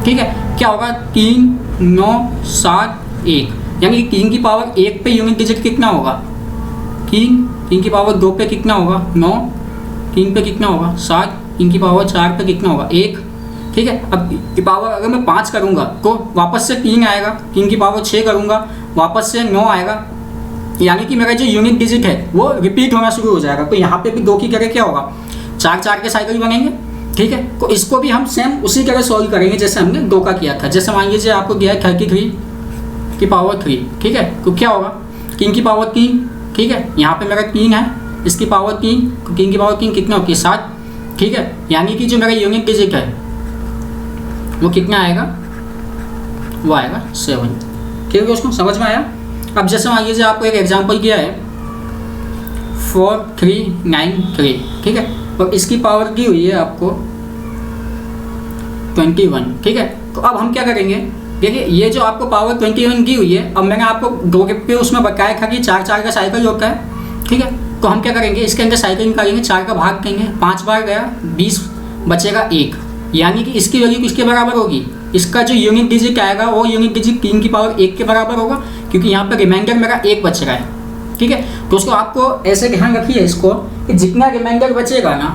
ठीक है, क्या होगा, 3 9 7 1। यानी कि 3 की पावर 1 पे यूनिट डिजिट कितना होगा, 3 की पावर 2 पे कितना होगा, 9 3 पे कितना होगा, 7 3 की पावर 4 पे कितना होगा, 1। ठीक है, अब की पावर अगर मैं 5 करूँगा तो वापस से 3 आएगा, 3 की पावर 6 करूँगा वापस से 9 आएगा। यानी कि मेरा जो यूनिट डिजिट है वो रिपीट होना शुरू हो जाएगा। तो यहाँ पे भी 2 की तरह क्या होगा, 4 4 के साइकिल बनेंगे। ठीक है, तो इसको भी हम सेम उसी तरह सॉल्व करेंगे जैसे हमने 2 का किया था। जैसे मान लीजिए आपको दिया है 33 की पावर 3। ठीक है, तो क्या होगा, 3 की पावर 3। ठीक है, यहाँ पे मेरा 3 है, इसकी पावर 3, तो 3 की पावर 3 कितना होती है, 7। ठीक है, यानी कि जो मेरा यूनिट डिजिट है वो कितना आएगा, वो आएगा 7। ठीक है दोस्तों, समझ में आया। अब जैसे मान लीजिए आपको एक एग्जांपल किया है 4393। ठीक है, और इसकी पावर दी हुई है आपको 21। ठीक है, तो अब हम क्या करेंगे, देखिए ये जो आपको पावर 21 दी हुई है, अब मैंने आपको 2 पे उसमें बताया था कि 4 4 का साइकिल होता है। ठीक है, तो हम क्या करेंगे, इसके अंदर साइकिल निकालेंगे, 4 का भाग देंगे, 5 बार गया 20 बचेगा 1। यानी कि इसकी वैल्यू किसके बराबर होगी, इसका जो यूनिट डिजिट आएगा वो यूनिट डिजिट 3 की पावर 1 के बराबर होगा, क्योंकि यहाँ पर रिमाइंडर मेरा 1 बच रहा है। ठीक है, तो उसको आपको ऐसे ध्यान रखिए इसको कि जितना रिमाइंडर बचेगा ना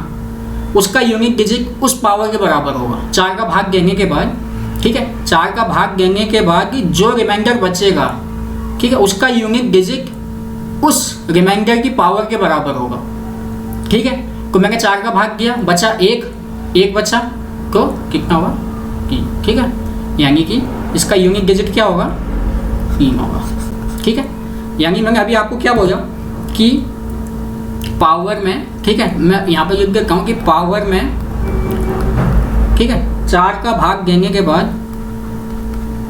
उसका यूनिट डिजिट उस पावर के बराबर होगा 4 का भाग देने के बाद। ठीक है, 4 का भाग देने के बाद जो रिमाइंडर बचेगा, ठीक है, उसका यूनिट डिजिट उस रिमाइंडर की पावर के बराबर होगा। ठीक है, तो मैंने 4 का भाग दिया, बचा 1 बचा, तो कितना होगा, 3। ठीक है, यानी कि इसका यूनिट डिजिट क्या होगा, 3 होगा। ठीक है, यानी मैंने अभी आपको क्या बोला कि पावर में, ठीक है, मैं यहाँ पर लिख देता हूँ कि पावर में, ठीक है, 4 का भाग देने के बाद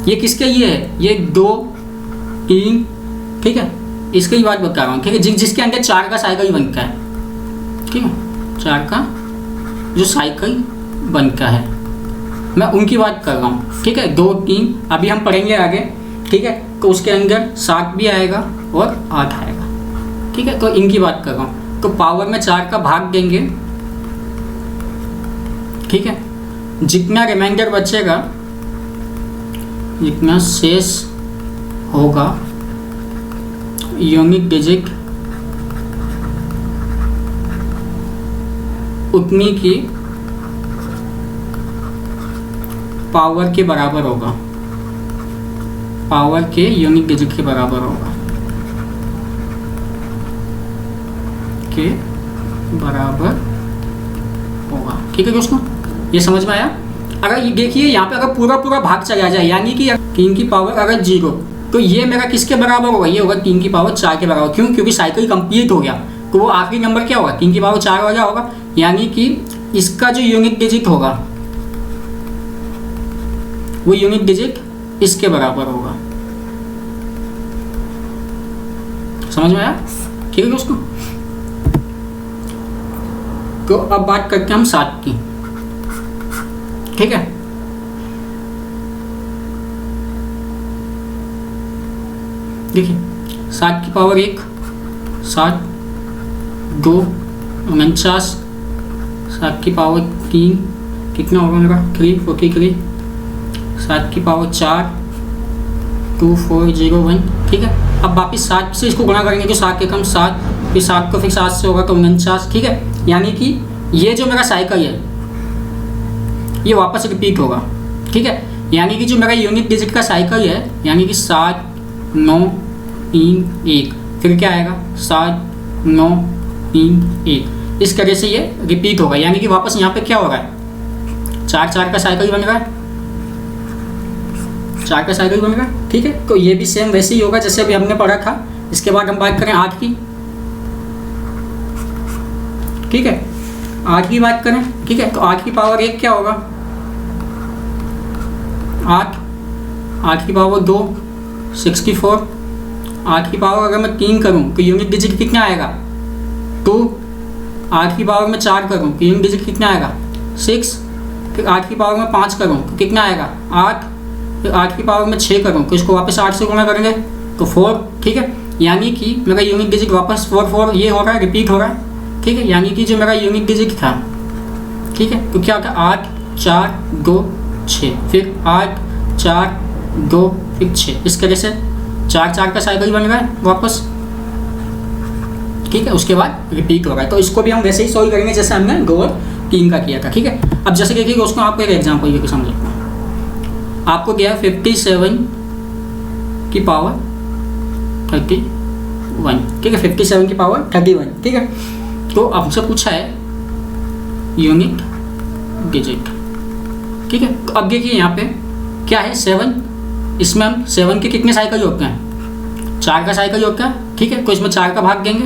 ये किसके लिए है, ये 2 3। ठीक है, इसकी ही बात बता रहा हूँ। ठीक है, जिसके अंदर 4 का साइकिल बनता है। ठीक है, 4 का जो साइकिल बनता है मैं उनकी बात कर रहा हूँ। ठीक है, 2 3 अभी हम पढ़ेंगे आगे। ठीक है, तो उसके अंदर 7 भी आएगा और 8 आएगा। ठीक है, तो इनकी बात कर रहा हूँ। तो पावर में 4 का भाग देंगे। ठीक है, जितना रिमाइंडर बचेगा, जितना शेष होगा, यूनिट डिजिट उतनी की पावर के बराबर होगा, पावर के यूनिट डिजिट के बराबर होगा, के बराबर होगा। ठीक है दोस्तों, ये समझ में आया। अगर ये देखिए यहाँ पे अगर पूरा पूरा भाग चला जाए, यानी कि 3 की पावर अगर 0, तो ये मेरा किसके बराबर होगा, ये होगा 3 की पावर 4 के बराबर। क्यों, क्योंकि साइकिल कंप्लीट हो गया, तो वो आखिरी नंबर क्या होगा, 3 की पावर 4 वाला होगा। यानी कि इसका जो यूनिट डिजिट होगा वो यूनिट डिजिट इसके बराबर होगा। समझ में आया। ठीक है दोस्तों, तो अब बात करते हैं हम 7 की। ठीक है, देखिए 7 की पावर 1 7 2 49, 7 की पावर 3 कितना होगा मेरा 343, 7 की पावर 4 2401। ठीक है, अब वापिस 7 से इसको गुणा करेंगे तो 7 के कम 7, फिर 7 को फिर 7 से होगा तो 49। ठीक है, यानी कि ये जो मेरा साइकिल है ये वापस रिपीट होगा। ठीक है, यानी कि जो मेरा यूनिट डिजिट का साइकिल है यानी कि 7 9 3 1, फिर क्या आएगा 7 9 3 1, इस तरह से ये रिपीट होगा। यानी कि वापस यहाँ पे क्या हो रहा है 4 4 का साइकिल बन रहा है, 4 का साइकिल बन रहा है। ठीक है, तो ये भी सेम वैसे ही होगा जैसे अभी हमने पढ़ा था। इसके बाद हम बात करें 8 की। ठीक है, 8 की बात करें। ठीक है, तो 8 की पावर 1 क्या होगा 8 की पावर 2 64, 8 की पावर अगर मैं 3 करूं तो यूनिट डिजिट कितना आएगा 2, 8 की पावर में 4 करूं तो यूनिट डिजिट कितना आएगा 6, फिर 8 की पावर में 5 करूं तो कितना आएगा 8, फिर 8 की पावर में 6 करूं तो इसको वापस 8 से गुणा करेंगे तो 4। ठीक है, यानी कि मेरा यूनिट डिजिट वापस 4 ये हो रहा है, रिपीट हो रहा है। ठीक है, यानी कि जो मेरा यूनिट डिजिट था, ठीक है, तो क्या होता है 8 4 2 6, फिर 8 4 2 फिर 6, इस तरह से 4 4 का साइकिल बन रहा है वापस। ठीक है, उसके बाद रिपीट हो रहा है। तो इसको भी हम वैसे ही सॉल्व करेंगे जैसे हमने 2 और 3 का किया था। ठीक है, अब जैसे देखिएगा उसको आपको एक एग्जाम्पल ये समझो। आपको गया 57 की पावर 31। ठीक है, 57 की पावर 31। ठीक है, तो आपसे पूछा है यूनिट डिजिट। ठीक है, तो अब देखिए यहाँ पे क्या है 7, इसमें हम 7 के कितने साइकिल होते हैं 4 का साइकिल होता है। ठीक है, तो इसमें 4 का भाग देंगे,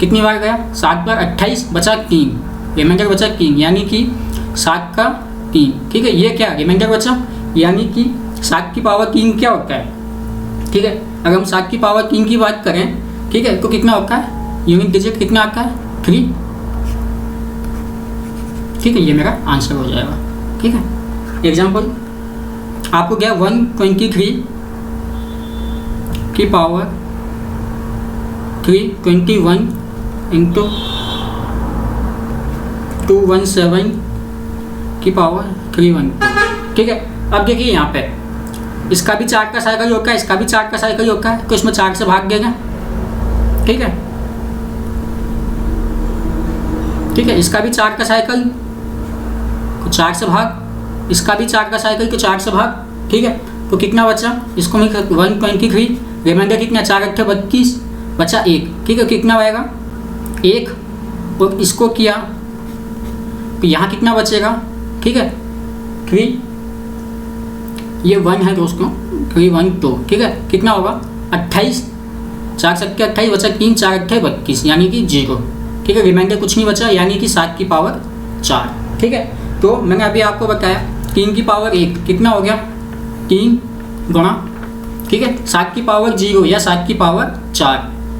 कितनी बार गया 7 बार, 28 बचा 3, रिमाइंडर बचा 3, यानी कि 7 का 3। ठीक है, ये क्या रिमाइंडर बचा, यानी कि 7 की पावर 3 क्या होता है। ठीक है, अगर हम 7 की पावर 3 की बात करें, ठीक है, तो कितना होता है यूनिट डिजिट कितना आता है 3। ठीक है, ये मेरा आंसर हो जाएगा। ठीक है, एग्जाम्पल आपको गया 123 की पावर 321 इंटू 217 की पावर 312। ठीक है, अब देखिए यहाँ पे इसका भी 4 का साइकिल होता है, इसका भी 4 का साइकिल होता है, तो इसमें 4 से भाग देगा। ठीक है, ठीक है, इसका भी 4 का साइकिल तो 4 से भाग, इसका भी 4 का साइकिल तो 4 से भाग। ठीक है, तो कितना बचा, इसको मैं 123, रिमाइंडर कितना 4 8 32, बचा 1। ठीक है, कितना आएगा 1, और इसको किया तो यहाँ कितना बचेगा। ठीक है, 3, ये 1 है दोस्तों, 3 1 2। ठीक है, कितना होगा 28, 4 7 28 बचा 3, 4 8 32, यानी कि 0। ठीक है, रिमाइंडर कुछ नहीं बचा, यानी कि 7 की पावर 4। ठीक है, तो मैंने अभी आपको बताया 3 की पावर 1 कितना हो गया 3 गुणा, ठीक है, 7 की पावर 0 या 7 की पावर 4,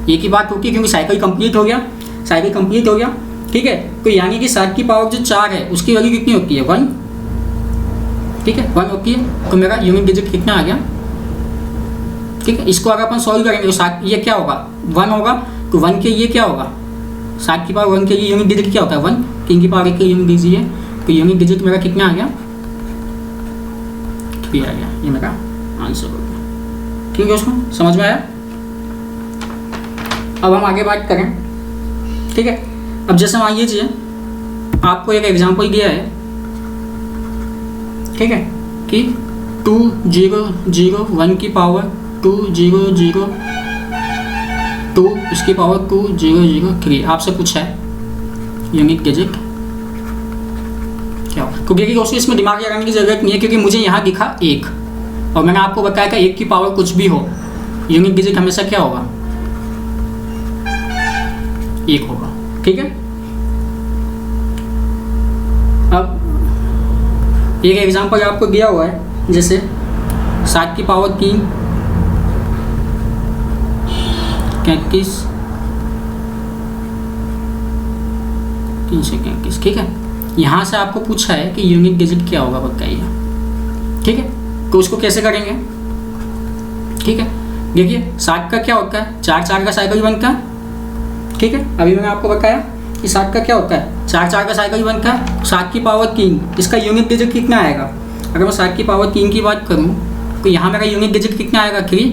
एक ही बात होती है क्योंकि साइकिल कंप्लीट हो गया, साइकिल कंप्लीट हो गया। ठीक है, तो यानी कि 7 की पावर जो 4 है उसकी वैल्यू कितनी होती है 1। ठीक है, 1 होती है, तो मेरा यूनिट डिजिट कितना आ गया। ठीक है, इसको अगर अपन सॉल्व करेंगे तो 7 ये क्या होगा 1 होगा, तो 1 के ये क्या होगा 7 की पावर 1 के लिए यूनिट डिजिट क्या होता है 1, 3 की पावर 1 के यूनिट डिजिट है, तो यूनिट डिजिट मेरा कितना आ गया 3 आ गया। ये मेरा आंसर हो गया। ठीक है, उसको समझ में आया। अब हम आगे बात करें। ठीक है, अब जैसे मान लीजिए आपको एक एग्जांपल दिया है, ठीक है, कि 2001 की पावर 2002 इसकी पावर 2003 आपसे पूछा है यूनिट डिजिट क्या हो। क्योंकि दोस्तों इसमें दिमाग लगाने की जरूरत नहीं है क्योंकि मुझे यहाँ दिखा 1 और मैंने आपको बताया था 1 की पावर कुछ भी हो यूनिट डिजिट हमेशा क्या होगा 1 होगा। ठीक है, अब एक एग्जांपल आपको दिया हुआ है, जैसे 7 की पावर 3 33 331। ठीक है, यहाँ से आपको पूछा है कि यूनिट डिजिट क्या होगा बताइए। ठीक है, तो उसको कैसे करेंगे। ठीक है, देखिए 7 का क्या होता है 4 4 का साइकिल बनता है। ठीक है, अभी मैंने आपको बताया कि 7 का क्या होता है, 4 का साइकिल बनता है, 7 की पावर 3, इसका यूनिट डिजिट कितना आएगा। अगर मैं 7 की पावर 3 की बात करूँ तो यहाँ मेरा यूनिट डिजिट कितना आएगा 3,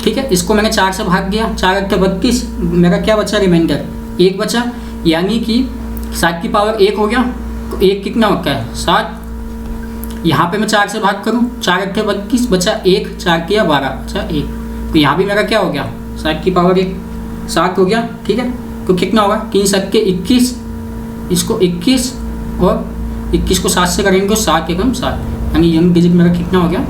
ठीक है। इसको मैंने 4 से भाग दिया, 4 8 32, मेरा क्या बचा रिमाइंडर 1 बचा, यानी कि 7 की पावर 1 हो गया, तो 1 कितना होता है 7। यहाँ पे मैं 4 से भाग करूँ, 4 8 32 बचा 1, 4 किया 12 बचा 1, तो यहाँ भी मेरा क्या हो गया 7 की पावर 1 7 हो गया, ठीक है। तो कितना होगा 3 7 के 21, इसको 21 और 21 को 7 से करेंगे तो 7 एकम 7, यानी यूनिट डिजिट मेरा कितना हो गया,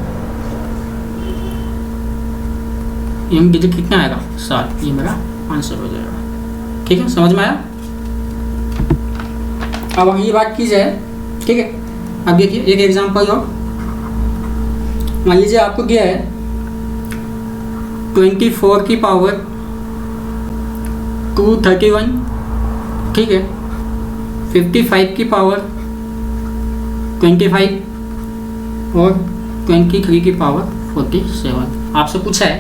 यूनिट डिजिट कितना आएगा 7, ये मेरा आंसर हो जाएगा, ठीक है। समझ में आया। अब अगली बात की जाए, ठीक है। अब देखिए एक एग्जांपल और, मान लीजिए आपको दिया है 24 की पावर 231, ठीक है, 55 की पावर 25 और 23 की पावर 47। आपसे पूछा है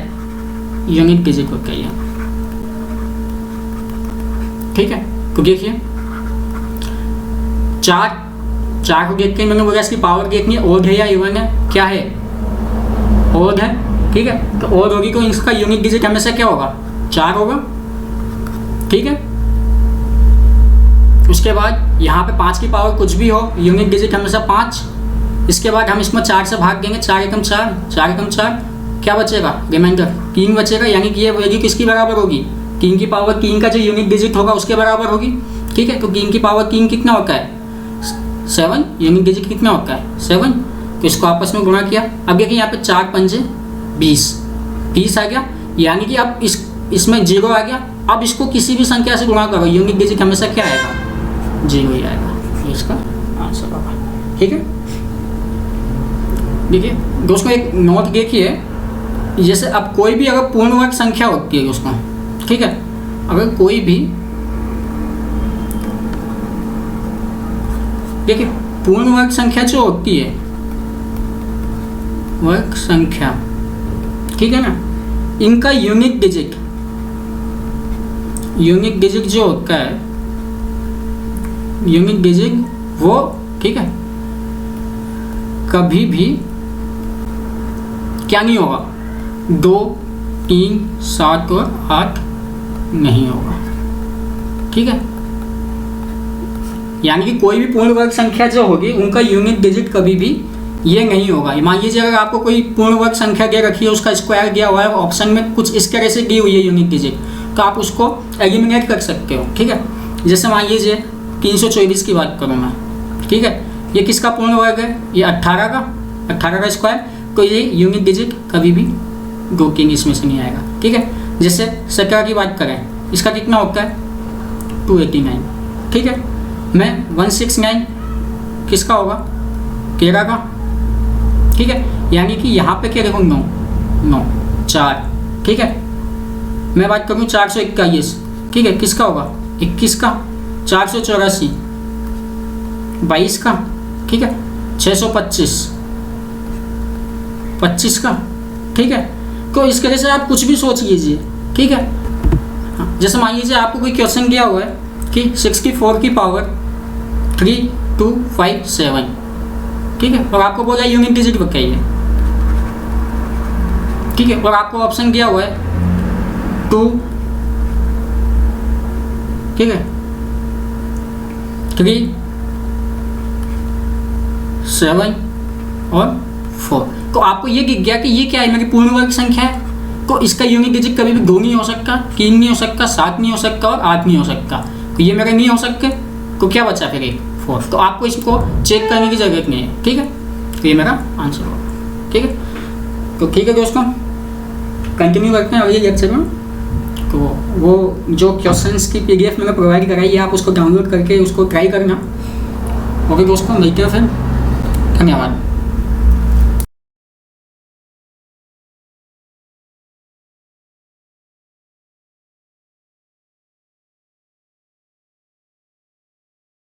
यूनिट डिजिट को क्या, ठीक है। तो देखिए 4 को देख के मैंने बोला इसकी पावर देखनी है, ओड है या इवन है, क्या है ओड है, ठीक है। तो ओड होगी तो इसका यूनिट डिजिट हमेशा क्या होगा 4 होगा, ठीक है। उसके बाद यहाँ पे 5 की पावर कुछ भी हो, यूनिट डिजिट हमेशा 5। इसके बाद हम इसमें 4 से भाग देंगे, 4 एकम 4, 4 एकम 4, क्या बचेगा रिमाइंडर 3 बचेगा, यानी कि ये वैल्यू किसकी बराबर होगी 3 की पावर 3 का जो यूनिट डिजिट होगा उसके बराबर होगी, ठीक है। तो 3 की पावर 3 कितना होता है 7, यूनिट डिजिट कितना होता है 7, तो इसको आपस में गुणा किया। अब देखिए यहाँ पे 4 पंजे 20 आ गया, यानी कि अब इसमें 0 आ गया। अब इसको किसी भी संख्या से गुणा करो, यूनिट डिजिट हमेशा क्या आएगा 0 ही आएगा, ये इसका आंसर होगा, ठीक है। देखिए दोस्तों एक नोट देखिए, जैसे अब कोई भी अगर पूर्ण वर्ग संख्या होती है दोस्तों, ठीक है, अगर कोई भी देखिए पूर्ण वर्ग संख्या जो होती है, वर्ग संख्या, ठीक है ना, इनका यूनिट डिजिट जो होता है, यूनिट डिजिट वो, ठीक है, कभी भी क्या नहीं होगा 2 3 7 और 8 नहीं होगा, ठीक है। यानी कि कोई भी पूर्ण वर्ग संख्या जो होगी उनका यूनिट डिजिट कभी भी ये नहीं होगा। मान लीजिए अगर आपको कोई पूर्ण वर्ग संख्या दे रखी है, उसका स्क्वायर दिया हुआ है, ऑप्शन में कुछ इस तरह से दी हुई है यूनिट डिजिट, तो आप उसको एलिमिनेट कर सकते हो, ठीक है। जैसे मान लीजिए 324 की बात करूँ मैं, ठीक है, ये किसका पूर्ण वर्ग है, ये 18 का स्क्वायर, तो ये यूनिट डिजिट कभी भी 2 3 इसमें से नहीं आएगा, ठीक है। जैसे 17 की बात करें, इसका कितना होता है 289, ठीक है। मैं 169 किसका होगा 13 का, ठीक है, यानी कि यहाँ पे क्या देखो 9 4, ठीक है। मैं बात करूँ 421, ठीक है, किसका होगा 21 का, 484 22 का, ठीक है, 625 25 का, ठीक है। तो इस तरह से आप कुछ भी सोच लीजिए, ठीक है। हाँ, जैसे मान लीजिए आपको कोई क्वेश्चन दिया हुआ है कि 64 की पावर 3257, ठीक है, और आपको बोला यूनिट डिजिट बताइए, ठीक है, और आपको ऑप्शन दिया हुआ है 2, ठीक है, 3 7 और 4, तो आपको ये दिख गया कि ये क्या है मेरी पूर्ण वर्ग संख्या है, तो इसका यूनिट डिजिट कभी भी 2 नहीं हो सकता, 3 नहीं हो सकता, 7 नहीं हो सकता और 8 नहीं हो सकता, तो ये मेरे नहीं हो सकते, तो क्या बचा फिर 4, तो आपको इसको चेक करने की जरूरत नहीं है, ठीक है। तो ये मेरा आंसर होगा, ठीक है। तो ठीक है दोस्तों, कंटिन्यू करते हैं अगले लेक्चर में। तो वो जो क्वेश्चंस की PDF मैंने प्रोवाइड कराई है, आप उसको डाउनलोड करके उसको ट्राई करना। ओके दोस्तों, मिलते हैं फिर, धन्यवाद।